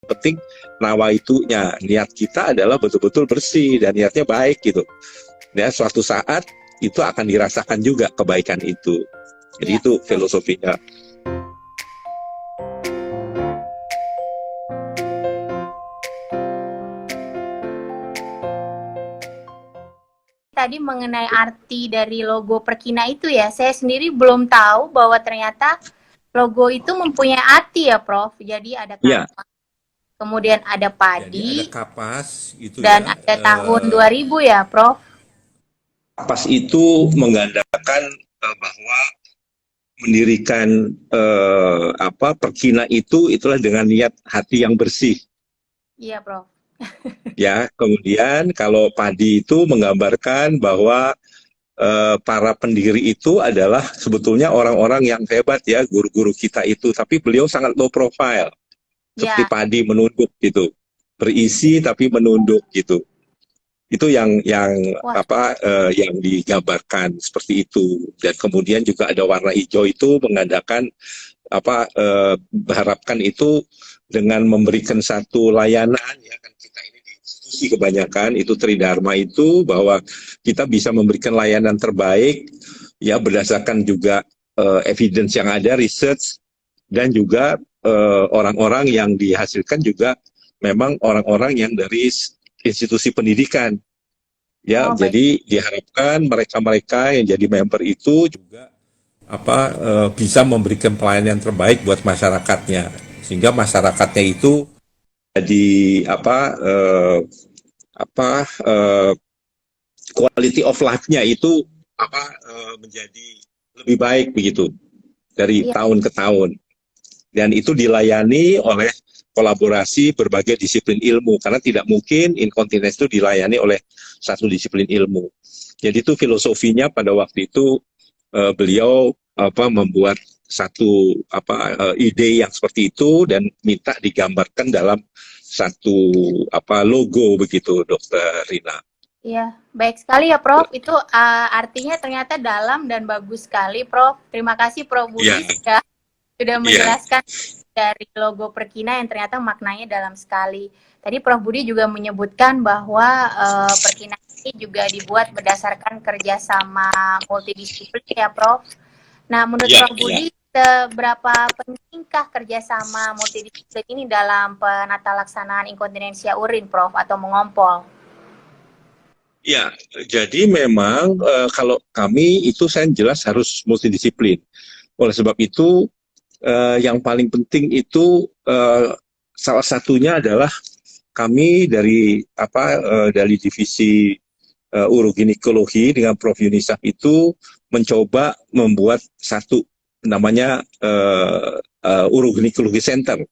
penting nawaitunya, niat kita adalah betul-betul bersih dan niatnya baik gitu. Ya, suatu saat itu akan dirasakan juga kebaikan itu. Jadi Iya. itu filosofinya. Tadi mengenai arti dari logo Perkina itu ya, saya sendiri belum tahu bahwa ternyata logo itu mempunyai arti ya, Prof. Jadi ada Ya, kapas, kemudian ada jadi ada padi, kapas gitu dan ya. ada tahun 2000 ya, Prof. Kapas itu menggandakan bahwa mendirikan Perkina itu itulah dengan niat hati yang bersih. Iya, Prof. Ya, kemudian kalau padi itu menggambarkan bahwa para pendiri itu adalah sebetulnya orang-orang yang hebat ya, guru-guru kita itu, tapi beliau sangat low profile, seperti Ya, padi menunduk gitu, berisi tapi menunduk gitu. Itu wah, yang digambarkan seperti itu. Dan kemudian juga ada warna hijau itu mengadakan berharapkan itu dengan memberikan satu layanan ya kan, kita ini di institusi kebanyakan itu tridharma itu bahwa kita bisa memberikan layanan terbaik ya berdasarkan juga evidence yang ada, research, dan juga orang-orang yang dihasilkan juga memang orang-orang yang dari institusi pendidikan ya. oh baik. Jadi diharapkan mereka-mereka yang jadi member itu juga bisa memberikan pelayanan yang terbaik buat masyarakatnya, sehingga masyarakatnya itu jadi apa eh, quality of life-nya itu menjadi lebih baik begitu dari Iya, tahun ke tahun, dan itu dilayani oleh kolaborasi berbagai disiplin ilmu, karena tidak mungkin inkontinens itu dilayani oleh satu disiplin ilmu. Jadi itu filosofinya pada waktu itu beliau membuat satu ide yang seperti itu dan minta digambarkan dalam satu logo begitu, Dokter Rina. iya. Baik sekali ya, Prof. Itu artinya ternyata dalam dan bagus sekali, Prof. Terima kasih, Prof. Iya, Budi, sudah iya, menjelaskan dari logo Perkina yang ternyata maknanya dalam sekali. Tadi Prof. Budi juga menyebutkan bahwa Perkina ini juga dibuat berdasarkan kerjasama multidisiplin ya, Prof. Nah, menurut iya, Prof. iya. Budi, seberapa pentingkah kerjasama multidisiplin ini dalam penata laksanaan inkontinensia urin, Prof, atau mengompol? Ya, jadi memang kalau kami itu saya jelas harus multidisiplin. Oleh sebab itu yang paling penting itu salah satunya adalah kami dari divisi uroginekologi dengan Prof Yunisaf itu mencoba membuat satu namanya uroginekologi center.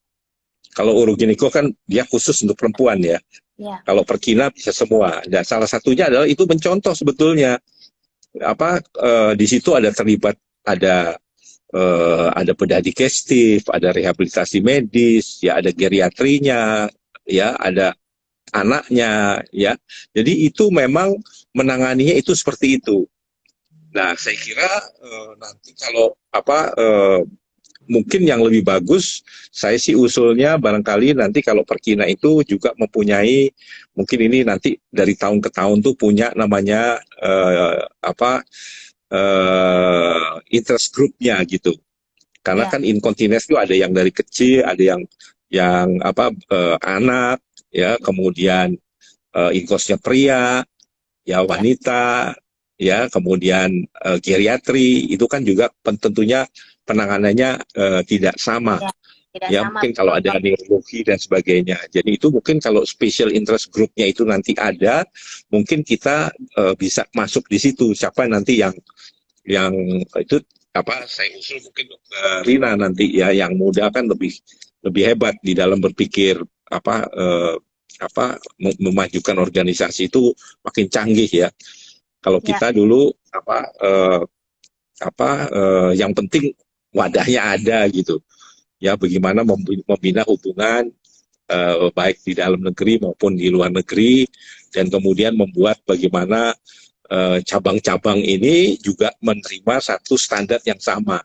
Kalau urogineko kan dia khusus untuk perempuan ya. Ya, Kalau Perkina bisa semua. Dan salah satunya adalah itu mencontoh sebetulnya di situ ada terlibat ada bedah digestif, ada rehabilitasi medis, ya ada geriatrinya, ya ada anaknya, ya. Jadi itu memang menanganinya itu seperti itu. Nah, saya kira nanti kalau mungkin yang lebih bagus, saya sih usulnya barangkali nanti kalau Perkina itu juga mempunyai, mungkin ini nanti dari tahun ke tahun tuh punya namanya interest groupnya gitu. Karena ya, kan inkontinens itu ada yang dari kecil, ada yang anak, ya, kemudian inkosnya pria, ya ya, wanita, ya, kemudian geriatri itu kan juga tentunya penanganannya tidak sama. ya. Tidak Ya sama, mungkin kalau betul, ada Prof. neurologi dan sebagainya. Jadi itu mungkin kalau special interest groupnya itu nanti ada, mungkin kita bisa masuk di situ. Siapa nanti yang itu saya usul mungkin Dokter Rina nanti ya, yang muda kan lebih lebih hebat di dalam berpikir apa eh, memajukan organisasi itu makin canggih ya. Kalau Ya, kita dulu yang penting wadahnya ada gitu. Ya bagaimana membina hubungan baik di dalam negeri maupun di luar negeri, dan kemudian membuat bagaimana cabang-cabang ini juga menerima satu standar yang sama.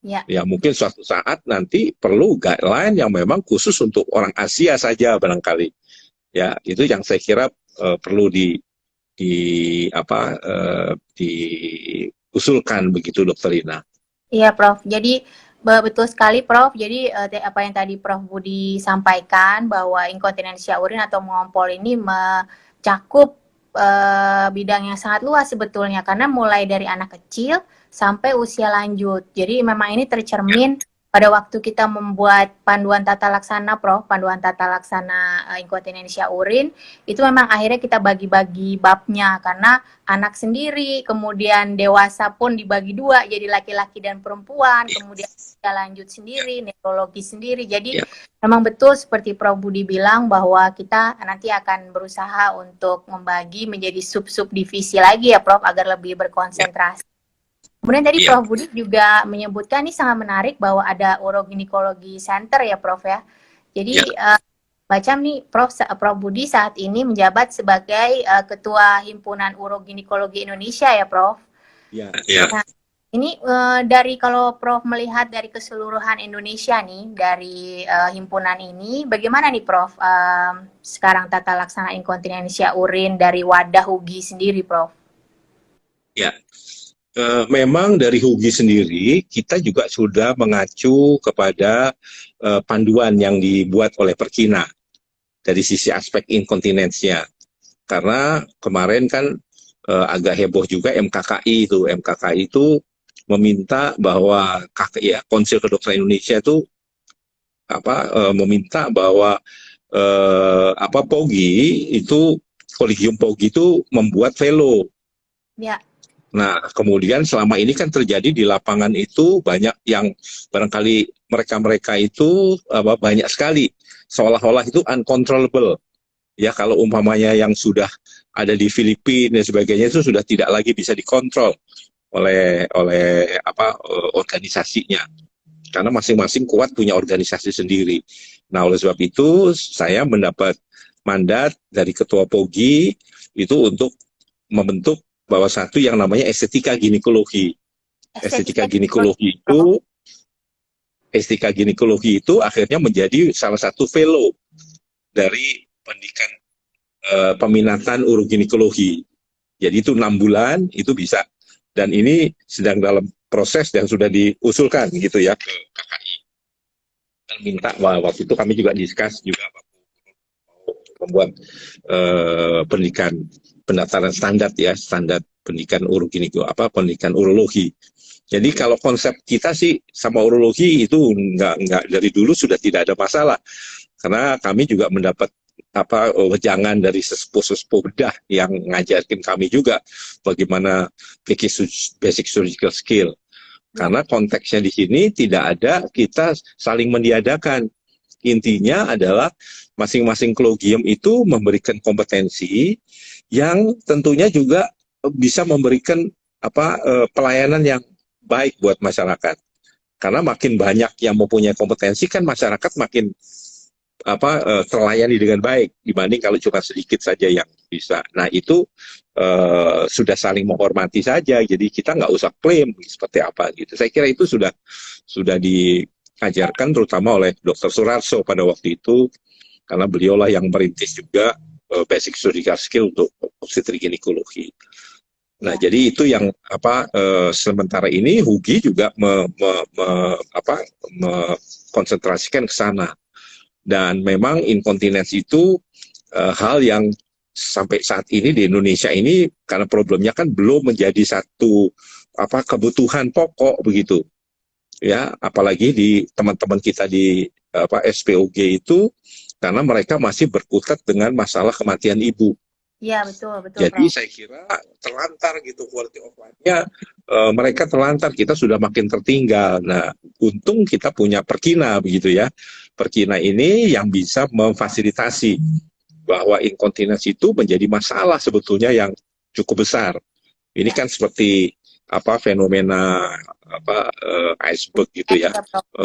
Ya. Ya mungkin suatu saat nanti perlu guideline yang memang khusus untuk orang Asia saja barangkali. Ya itu yang saya kira perlu di diusulkan begitu, Dokter Ina. Iya, Prof. Jadi betul sekali, Prof. Jadi apa yang tadi Prof Budi sampaikan bahwa inkontinensia urin atau mengompol ini mencakup bidang yang sangat luas sebetulnya karena mulai dari anak kecil sampai usia lanjut. Jadi memang ini tercermin pada waktu kita membuat panduan tata laksana, Prof, panduan tata laksana inkontinensia urin, itu memang akhirnya kita bagi-bagi babnya karena anak sendiri, kemudian dewasa pun dibagi dua, jadi laki-laki dan perempuan, kemudian usia lanjut sendiri, neurologi sendiri. Jadi memang betul seperti Prof Budi bilang bahwa kita nanti akan berusaha untuk membagi menjadi sub-sub divisi lagi ya, Prof, agar lebih berkonsentrasi. Kemudian tadi Prof Budi juga menyebutkan ini sangat menarik bahwa ada uroginekologi center ya, Prof ya. Jadi macam nih Prof Budi saat ini menjabat sebagai Ketua Himpunan Uroginekologi Indonesia ya, Prof. Iya. Nah, ini dari kalau Prof melihat dari keseluruhan Indonesia nih dari himpunan ini, bagaimana nih Prof sekarang tata laksana inkontinensia urin dari wadah HUGI sendiri, Prof? Ya. Memang dari HUGI sendiri kita juga sudah mengacu kepada panduan yang dibuat oleh Perkina dari sisi aspek inkontinensia. Karena kemarin kan agak heboh juga MKKI itu meminta bahwa Konsil Kedokteran Indonesia itu meminta bahwa POGI itu Kolegium POGI itu membuat velo. Ya. Nah, kemudian selama ini kan terjadi di lapangan itu banyak yang barangkali mereka itu banyak sekali seolah-olah itu uncontrollable. Ya, kalau umpamanya yang sudah ada di Filipina dan sebagainya itu sudah tidak lagi bisa dikontrol oleh organisasinya. Karena masing-masing kuat punya organisasi sendiri. Nah, oleh sebab itu saya mendapat mandat dari Ketua POGI itu untuk membentuk bahwa satu yang namanya estetika ginekologi. Estetika ginekologi itu akhirnya menjadi salah satu fellow dari pendidikan peminatan uroginekologi. Jadi itu 6 bulan itu bisa, dan ini sedang dalam proses dan sudah diusulkan gitu ya ke KKI. Dan minta waktu itu kami juga diskus juga membuat pendidikan pendaftaran standar pendidikan pendidikan urologi. Jadi kalau konsep kita sih sama urologi itu nggak dari dulu sudah tidak ada masalah, karena kami juga mendapat wejangan dari sesepuh bedah yang ngajarin kami juga bagaimana basic surgical skill. Karena konteksnya di sini tidak ada kita saling meniadakan. Intinya adalah masing-masing kolegium itu memberikan kompetensi yang tentunya juga bisa memberikan pelayanan yang baik buat masyarakat. Karena makin banyak yang mempunyai kompetensi kan masyarakat makin terlayani dengan baik dibanding kalau cuma sedikit saja yang bisa. Nah itu sudah saling menghormati saja. Jadi kita nggak usah klaim seperti apa gitu. Saya kira itu sudah diajarkan terutama oleh Dr. Surarso pada waktu itu, karena beliaulah yang merintis juga basic surgical skill untuk obstetrik ginekologi. Nah, jadi itu yang sementara ini HUGI juga konsentrasikan ke sana. Dan memang inkontinensi itu hal yang sampai saat ini di Indonesia ini karena problemnya kan belum menjadi satu kebutuhan pokok begitu. Ya, apalagi di teman-teman kita di SPOG itu karena mereka masih berkutat dengan masalah kematian ibu. Iya, betul. Jadi saya kira terlantar gitu quality of life-nya, mereka terlantar, kita sudah makin tertinggal. Nah, untung kita punya Perkina begitu ya. Perkina ini yang bisa memfasilitasi bahwa inkontinensi itu menjadi masalah sebetulnya yang cukup besar. Ini kan seperti fenomena iceberg gitu ya,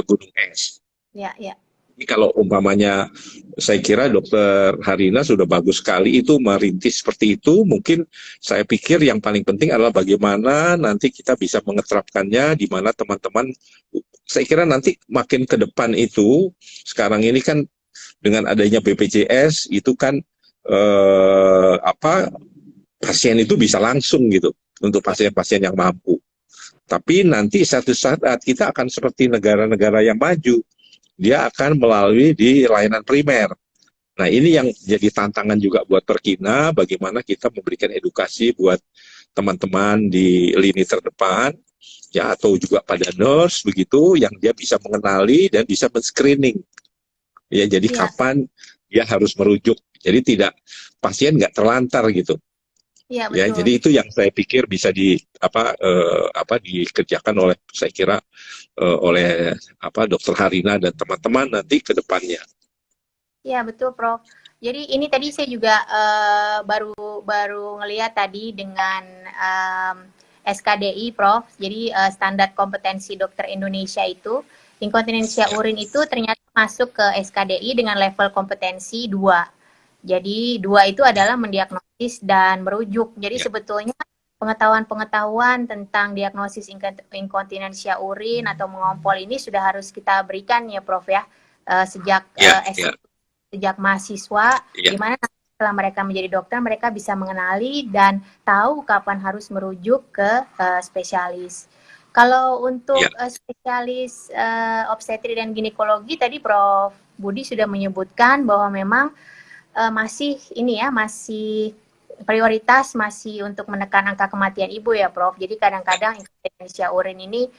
gunung es. Ya. Ini kalau umpamanya saya kira Dokter Harina sudah bagus sekali itu merintis seperti itu. Mungkin saya pikir yang paling penting adalah bagaimana nanti kita bisa mengeterapkannya di mana teman-teman. Saya kira nanti makin ke depan itu, sekarang ini kan dengan adanya BPJS itu kan pasien itu bisa langsung gitu untuk pasien-pasien yang mampu. Tapi nanti satu saat kita akan seperti negara-negara yang maju, dia akan melalui di layanan primer. Nah, ini yang jadi tantangan juga buat Perkina, bagaimana kita memberikan edukasi buat teman-teman di lini terdepan, ya, atau juga pada nurse begitu, yang dia bisa mengenali dan bisa men-screening. Ya, jadi kapan dia harus merujuk. Jadi tidak pasien nggak terlantar gitu. Iya, Ya, betul. jadi itu yang saya pikir bisa dikerjakan oleh, saya kira, oleh Dokter Harina dan teman-teman nanti ke depannya. Iya, betul, Prof. Jadi ini tadi saya juga baru ngelihat tadi dengan SKDI, Prof. Jadi standar kompetensi dokter Indonesia itu, inkontinensia urin itu ternyata masuk ke SKDI dengan level kompetensi 2. Jadi 2 itu adalah mendiagnosis dan merujuk. Jadi sebetulnya pengetahuan-pengetahuan tentang diagnosis inkontinensia urin atau mengompol ini sudah harus kita berikan ya, Prof, ya, sejak sejak mahasiswa, di mana setelah mereka menjadi dokter, mereka bisa mengenali dan tahu kapan harus merujuk ke spesialis. Kalau untuk spesialis obstetri dan ginekologi, tadi Prof Budi sudah menyebutkan bahwa memang masih prioritas masih untuk menekan angka kematian ibu ya, Prof. Jadi kadang-kadang inkontinensia urin ini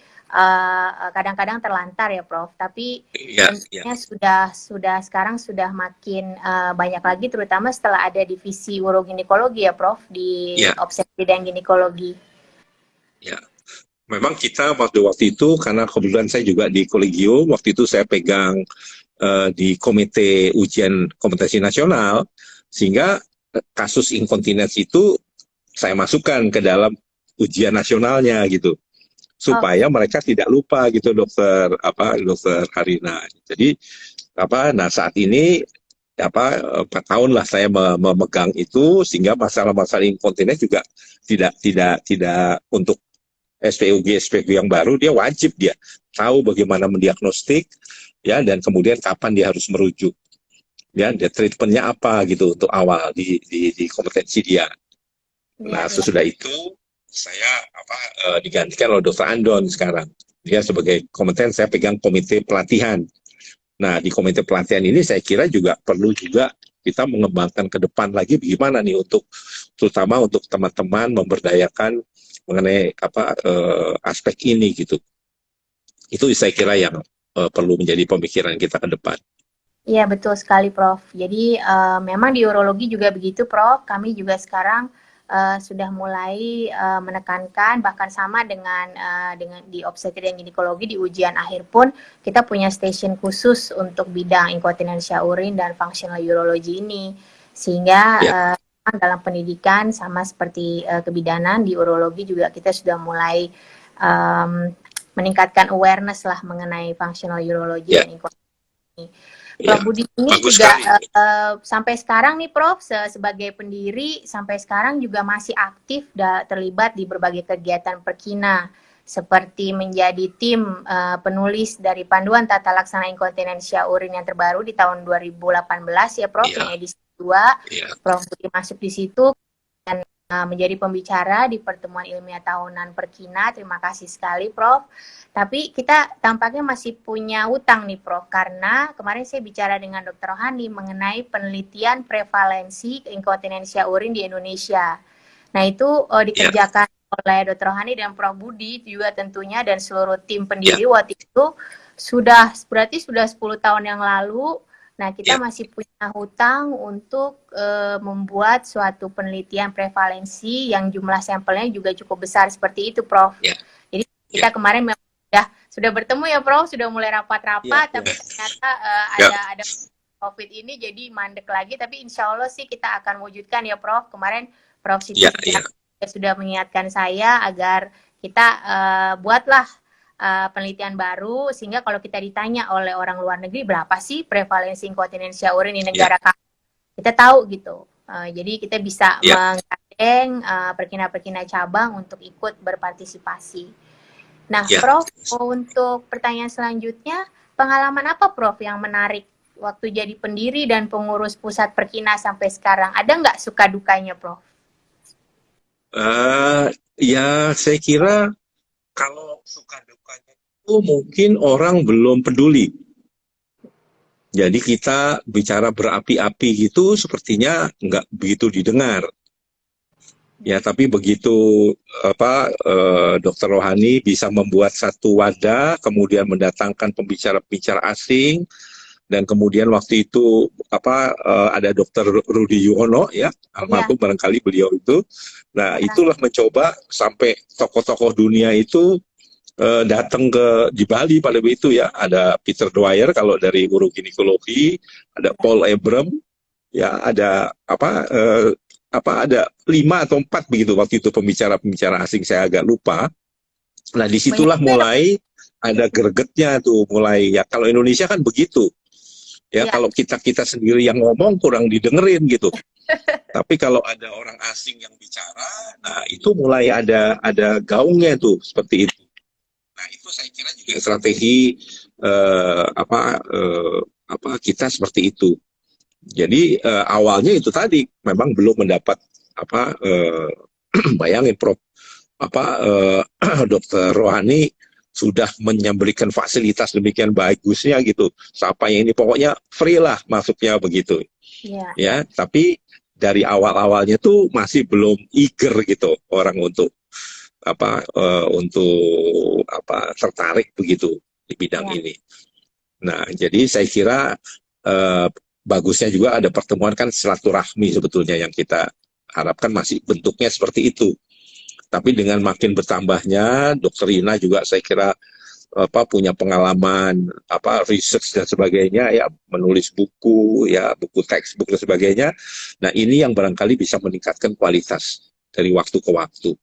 kadang-kadang terlantar ya, Prof. Tapi tentunya sudah sekarang sudah makin banyak lagi, terutama setelah ada divisi uroginekologi ya, Prof, di obstetri dan ginekologi. Ya, memang kita waktu itu karena kebetulan saya juga di kolegium, waktu itu saya pegang di komite ujian kompetensi nasional, sehingga kasus inkontinens itu saya masukkan ke dalam ujian nasionalnya gitu, supaya mereka tidak lupa gitu, dokter Harina. Jadi nah saat ini 4 tahun lah saya memegang itu, sehingga masalah-masalah inkontinens juga tidak untuk SPOG yang baru, dia wajib dia tahu bagaimana mendiagnostik, ya, dan kemudian kapan dia harus merujuk, ya, dia treatmentnya apa gitu untuk awal di kompetensi dia. Nah, sesudah itu saya digantikan oleh Dr. Andon sekarang. Dia sebagai kompeten, saya pegang komite pelatihan. Nah, di komite pelatihan ini saya kira juga perlu juga kita mengembangkan ke depan lagi bagaimana nih terutama untuk teman-teman memberdayakan mengenai aspek ini gitu. Itu saya kira yang perlu menjadi pemikiran kita ke depan. Iya, betul sekali, Prof. Jadi memang di urologi juga begitu, Prof. Kami juga sekarang sudah mulai menekankan, bahkan sama dengan di obstetri dan ginekologi, di ujian akhir pun kita punya station khusus untuk bidang inkontinensia urin dan functional urology ini, sehingga dalam pendidikan sama seperti kebidanan, di urologi juga kita sudah mulai meningkatkan awareness lah mengenai functional urology dan inkontinensi. Prof Budi ini juga sampai sekarang nih, Prof, sebagai pendiri sampai sekarang juga masih aktif terlibat di berbagai kegiatan Perkina, seperti menjadi tim penulis dari panduan tata laksana inkontinensia urin yang terbaru di tahun 2018 ya, Prof, yang edisi 2. Prof Budi masuk di situ dan menjadi pembicara di pertemuan ilmiah tahunan Perkina. Terima kasih sekali, Prof. Tapi kita tampaknya masih punya hutang nih, Prof, karena kemarin saya bicara dengan Dr. Rohani mengenai penelitian prevalensi inkontinensia urin di Indonesia. Nah, itu dikerjakan oleh Dr. Rohani dan Prof Budi juga tentunya, dan seluruh tim pendiri waktu itu berarti sudah 10 tahun yang lalu. Nah, kita masih punya hutang untuk membuat suatu penelitian prevalensi yang jumlah sampelnya juga cukup besar seperti itu, Prof. Jadi kita kemarin sudah bertemu ya, Prof, sudah mulai rapat-rapat, tapi ternyata ada COVID ini jadi mandek lagi, tapi insya Allah sih kita akan wujudkan ya, Prof. Kemarin Prof Siti sudah mengingatkan saya agar kita buatlah penelitian baru, sehingga kalau kita ditanya oleh orang luar negeri berapa sih prevalensi inkontinensia urin di Ya, negara kami, kita tahu gitu. Jadi kita bisa ya, menggandeng perkina-perkina cabang untuk ikut berpartisipasi. Nah, ya. Prof, untuk pertanyaan selanjutnya, pengalaman apa Prof yang menarik waktu jadi pendiri dan pengurus pusat Perkina sampai sekarang? Ada nggak suka dukanya, Prof? Ya, saya kira kalau suka dukanya itu mungkin orang belum peduli. Jadi kita bicara berapi-api gitu sepertinya nggak begitu didengar. Ya, tapi begitu Dokter Rohani bisa membuat satu wadah, kemudian mendatangkan pembicara-pembicara asing, dan kemudian waktu itu ada Dokter Rudi Yuwono ya, Ya, almarhum barangkali beliau itu. Nah, ya, itulah mencoba sampai tokoh-tokoh dunia itu datang ke di Bali pada waktu itu ya. Ada Peter Dwyer kalau dari uroginekologi, ada Paul Abram, ya ada ada 5 atau 4 begitu waktu itu pembicara-pembicara asing, saya agak lupa. Nah, banyak disitulah juga dok. mulai ada gregetnya tuh, mulai ya kalau Indonesia kan begitu ya, Ya, kalau kita sendiri yang ngomong kurang didengerin gitu, tapi kalau ada orang asing yang bicara, nah itu mulai ada gaungnya tuh seperti itu. Nah, itu saya kira juga strategi eh, apa eh, kita seperti itu. Jadi awalnya itu tadi memang belum mendapat bayangin Prof, Dokter Rohani sudah memberikan fasilitas demikian bagusnya gitu. Siapa yang ini pokoknya free lah masuknya begitu. ya, Ya, tapi dari awal-awalnya tuh masih belum eager gitu orang untuk tertarik begitu di bidang ya, ini. Nah, jadi saya kira eh, bagusnya juga ada pertemuan kan silaturahmi sebetulnya yang kita harapkan masih bentuknya seperti itu. Tapi dengan makin bertambahnya, Dokter Ina juga saya kira punya pengalaman research dan sebagainya ya, menulis buku ya, buku textbook dan sebagainya. Nah, ini yang barangkali bisa meningkatkan kualitas dari waktu ke waktu.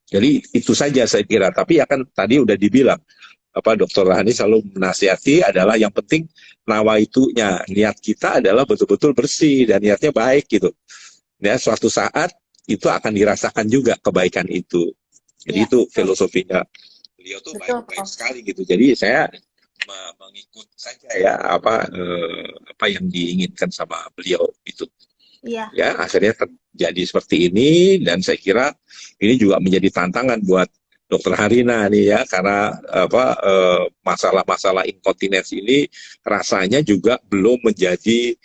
Jadi itu saja saya kira. Tapi ya kan tadi udah dibilang Dokter Rahani selalu menasihati adalah yang penting nawaitunya, niat kita adalah betul-betul bersih dan niatnya baik gitu. Ya, suatu saat itu akan dirasakan juga kebaikan itu. Jadi ya, itu betul, filosofinya beliau tuh betul baik-baik Prof. sekali gitu. Jadi saya mengikut saja ya apa yang diinginkan sama beliau itu. Iya, Ya, akhirnya terjadi seperti ini, dan saya kira ini juga menjadi tantangan buat Dokter Harina nih ya, karena masalah-masalah inkontinens ini rasanya juga belum menjadi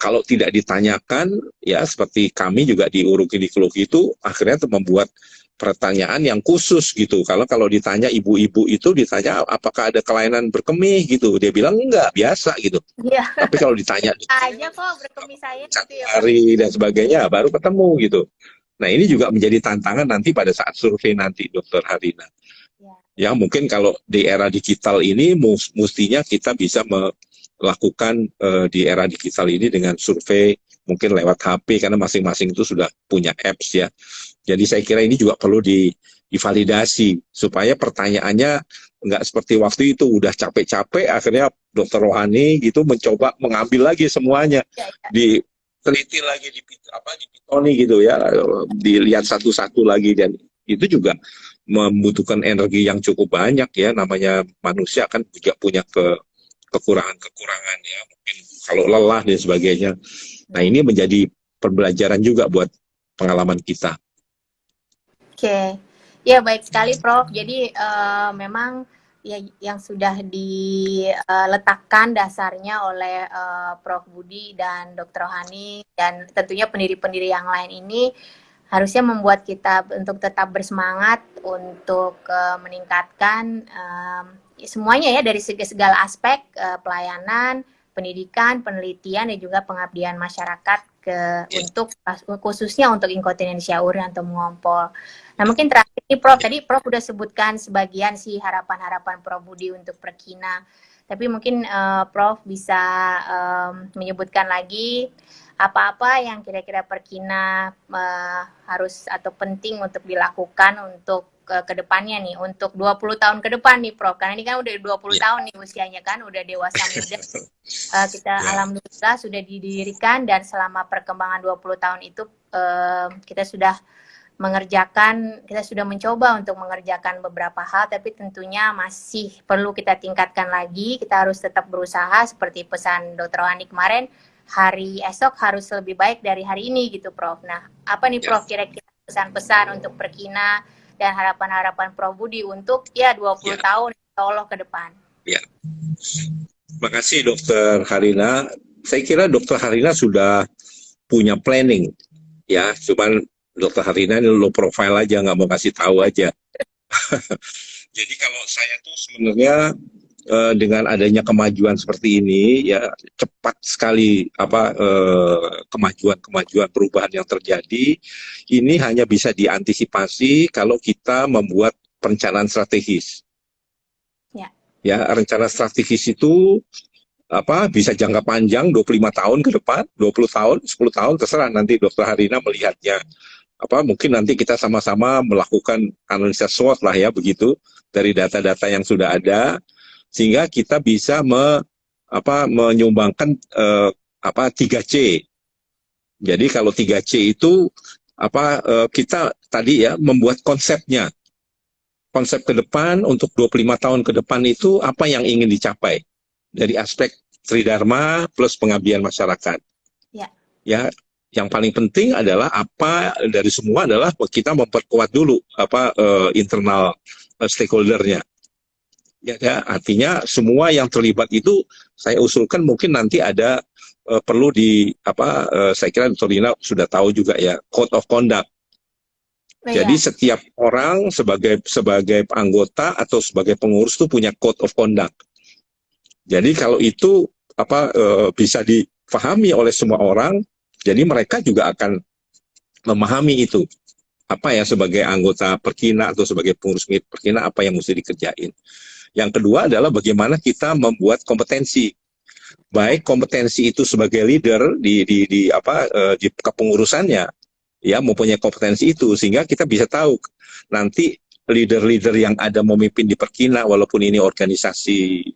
kalau tidak ditanyakan ya, seperti kami juga di uroginekologi itu akhirnya membuat pertanyaan yang khusus gitu. Kalau ditanya ibu-ibu itu ditanya apakah ada kelainan berkemih gitu, dia bilang enggak, biasa gitu. iya. Tapi kalau ditanya Aja kok berkemih saya gitu satu ya Prof. hari dan sebagainya baru ketemu gitu. Nah, ini juga menjadi tantangan nanti pada saat survei nanti, Dokter Harina. Ya, Ya, mungkin kalau di era digital ini mestinya kita bisa melakukan di era digital ini dengan survei mungkin lewat HP, karena masing-masing itu sudah punya apps ya. Jadi saya kira ini juga perlu divalidasi supaya pertanyaannya nggak seperti waktu itu udah capek-capek akhirnya Dokter Rohani gitu mencoba mengambil lagi semuanya, ya, ya. diteliti lagi dipitoni gitu ya, dilihat satu-satu lagi, dan itu juga membutuhkan energi yang cukup banyak ya, namanya manusia kan juga punya kekurangan-kekurangan ya, mungkin kalau lelah dan sebagainya. Nah, Ya. ini menjadi pembelajaran juga buat pengalaman kita. Oke, ya baik sekali Prof. Jadi memang ya yang sudah diletakkan dasarnya oleh Prof. Budi dan Dr. Rohani dan tentunya pendiri-pendiri yang lain ini harusnya membuat kita untuk tetap bersemangat untuk meningkatkan semuanya ya dari segala aspek pelayanan, pendidikan, penelitian dan juga pengabdian masyarakat untuk khususnya untuk inkontinensia urin atau mengompol. Nah, mungkin terakhir nih Prof, tadi Prof udah sebutkan sebagian sih harapan-harapan Prof Budi untuk Perkina. Tapi mungkin Prof bisa menyebutkan lagi apa-apa yang kira-kira Perkina harus atau penting untuk dilakukan untuk ke depannya nih, untuk 20 tahun ke depan nih Prof. Karena ini kan udah 20 Ya. tahun nih usianya kan, udah dewasa muda. Kita Ya. alhamdulillah sudah didirikan, dan selama perkembangan 20 tahun itu kita sudah mencoba untuk mengerjakan beberapa hal, tapi tentunya masih perlu kita tingkatkan lagi. Kita harus tetap berusaha, seperti pesan Dr. Wani kemarin, hari esok harus lebih baik dari hari ini gitu Prof. Nah, apa nih Prof kira-kira pesan-pesan untuk Perkina dan harapan-harapan Prof Budi untuk 20 tahun insya Allah ke depan? Ya. Makasih Dokter Harina. Saya kira Dokter Harina sudah punya planning, ya. Cuman Dokter Harina ini low profile aja, nggak mau kasih tahu aja. Jadi kalau saya tuh sebenarnya dengan adanya kemajuan seperti ini, ya cepat sekali kemajuan perubahan yang terjadi. Ini hanya bisa diantisipasi kalau kita membuat perencanaan strategis. Ya, rencana strategis itu bisa jangka panjang 25 tahun ke depan, 20 tahun, 10 tahun, terserah nanti Dokter Harina melihatnya. Mungkin nanti kita sama-sama melakukan analisa SWOT lah ya, begitu, dari data-data yang sudah ada, sehingga kita bisa menyumbangkan 3C. Jadi kalau 3C itu kita tadi ya membuat konsepnya. Konsep ke depan untuk 25 tahun ke depan itu apa yang ingin dicapai dari aspek Tridharma plus pengabdian masyarakat. Ya, yang paling penting adalah dari semua adalah kita memperkuat dulu internal stakeholdernya. Ya, artinya semua yang terlibat itu saya usulkan mungkin nanti ada perlu saya kira Dr. Lina sudah tahu juga ya, code of conduct. Jadi setiap orang sebagai anggota atau sebagai pengurus itu punya code of conduct. Jadi kalau itu bisa difahami oleh semua orang, jadi mereka juga akan memahami itu. Sebagai anggota Perkina atau sebagai pengurus Perkina apa yang mesti dikerjain. Yang kedua adalah bagaimana kita membuat kompetensi. Baik kompetensi itu sebagai leader di kepengurusannya, ya, mempunyai kompetensi itu, sehingga kita bisa tahu nanti leader-leader yang ada memimpin di Perkina, walaupun ini organisasi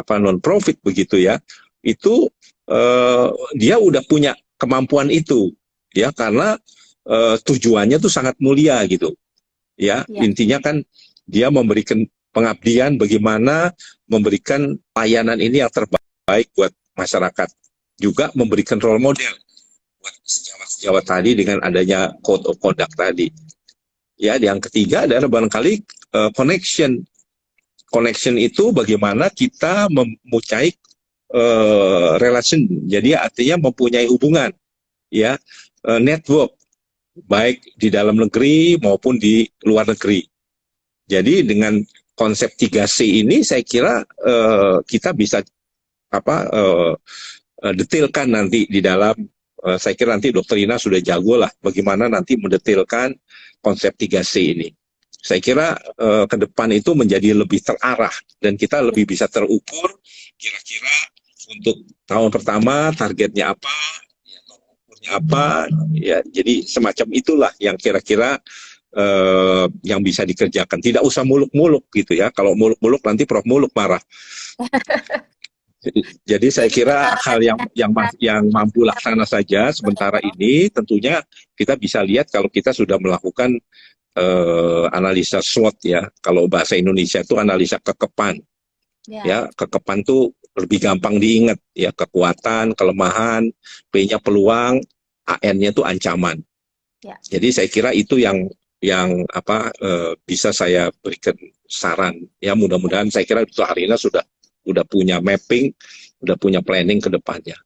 non-profit begitu ya, itu dia udah punya kemampuan itu, ya, karena tujuannya tuh sangat mulia gitu, ya. Intinya kan dia memberikan pengabdian, bagaimana memberikan layanan ini yang terbaik buat masyarakat, juga memberikan role model buat sejawat tadi dengan adanya code of conduct tadi. Ya, yang ketiga adalah barangkali connection. Connection itu bagaimana kita mempunyai relation. Jadi artinya mempunyai hubungan, ya, network baik di dalam negeri maupun di luar negeri. Jadi dengan konsep 3C ini saya kira kita bisa detailkan nanti di dalam. Saya kira nanti Dr. Ina sudah jago lah bagaimana nanti mendetailkan konsep 3C ini. Saya kira ke depan itu menjadi lebih terarah dan kita lebih bisa terukur kira-kira untuk tahun pertama targetnya apa, ukurnya apa, ya. Jadi semacam itulah yang kira-kira yang bisa dikerjakan. Tidak usah muluk-muluk gitu ya. Kalau muluk-muluk nanti Prof Muluk marah. Jadi saya kira hal yang mampu laksana saja sementara ini, tentunya kita bisa lihat kalau kita sudah melakukan analisa SWOT ya. Kalau bahasa Indonesia itu analisa kekepan. Ya, kekepan itu lebih gampang diingat ya, kekuatan, kelemahan, P-nya peluang, AN-nya itu ancaman. Jadi saya kira itu yang bisa saya berikan saran ya. Mudah-mudahan saya kira Dr. Harina sudah punya mapping, udah punya planning ke depannya.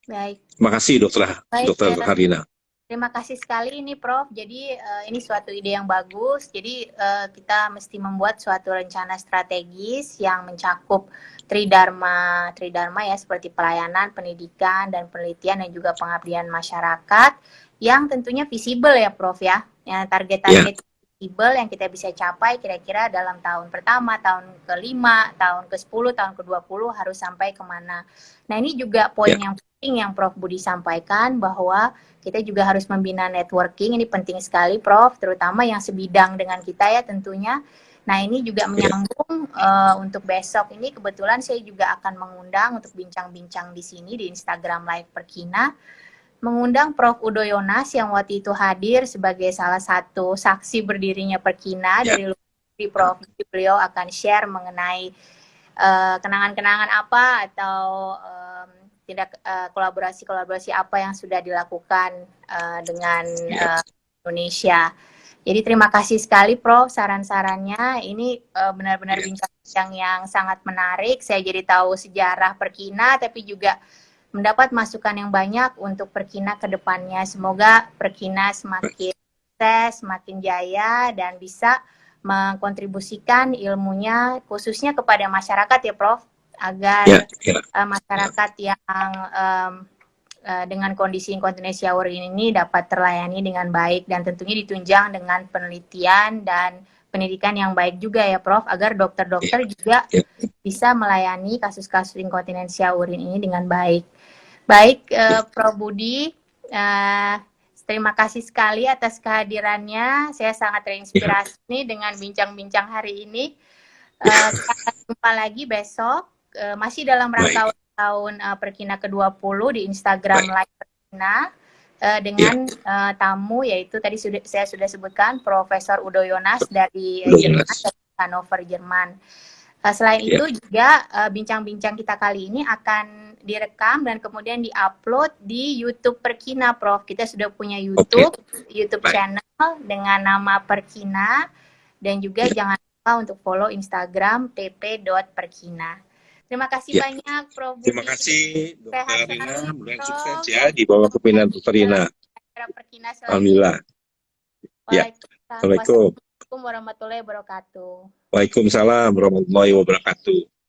Baik. Terima kasih Dr. Harina. Terima kasih sekali ini Prof. Jadi ini suatu ide yang bagus. Jadi kita mesti membuat suatu rencana strategis yang mencakup Tridharma ya, seperti pelayanan, pendidikan, dan penelitian, dan juga pengabdian masyarakat yang tentunya visible ya Prof ya. Yang target-target visible yang kita bisa capai kira-kira dalam tahun pertama, tahun ke-5, tahun ke-10, tahun ke-20 harus sampai kemana. Nah ini juga poin yang penting yang Prof. Budi sampaikan, bahwa kita juga harus membina networking, ini penting sekali Prof, terutama yang sebidang dengan kita ya tentunya. Nah ini juga menyambung untuk besok ini kebetulan saya juga akan mengundang untuk bincang-bincang di sini di Instagram Live Perkina, mengundang Prof. Udo Yonas yang waktu itu hadir sebagai salah satu saksi berdirinya Perkina dari luar negeri. Prof. Beliau akan share mengenai kenangan-kenangan apa atau kolaborasi-kolaborasi apa yang sudah dilakukan dengan Indonesia. Jadi terima kasih sekali Prof saran-sarannya. Ini benar-benar bincang-bincang yang sangat menarik. Saya jadi tahu sejarah Perkina, tapi juga mendapat masukan yang banyak untuk Perkina ke depannya. Semoga Perkina semakin sukses, semakin jaya, dan bisa mengkontribusikan ilmunya khususnya kepada masyarakat ya Prof, agar masyarakat yang dengan kondisi inkontinensi urin ini dapat terlayani dengan baik, dan tentunya ditunjang dengan penelitian dan pendidikan yang baik juga ya Prof, agar dokter-dokter juga bisa melayani kasus-kasus inkontinensi urin ini dengan baik. Baik, Prof. Budi, terima kasih sekali atas kehadirannya. Saya sangat terinspirasi nih dengan bincang-bincang hari ini. Kita akan jumpa lagi besok, masih dalam rangka tahun Perkina ke-20 di Instagram Live Perkina dengan tamu, yaitu tadi saya sudah sebutkan Profesor Udo Yonas dari Jerman, dari Hannover, Jerman. Selain itu juga bincang-bincang kita kali ini akan direkam dan kemudian diupload di YouTube Perkina, Prof. Kita sudah punya YouTube channel dengan nama Perkina, dan juga jangan lupa untuk follow Instagram pp.perkina. Terima kasih banyak, Prof. Budi. Terima kasih, Dr. Rina. Mudah-mudahan sukses ya di bawah kepemimpinan Dr. Rina. Alhamdulillah. Assalamualaikum warahmatullahi wabarakatuh. Waalaikumsalam warahmatullahi wabarakatuh.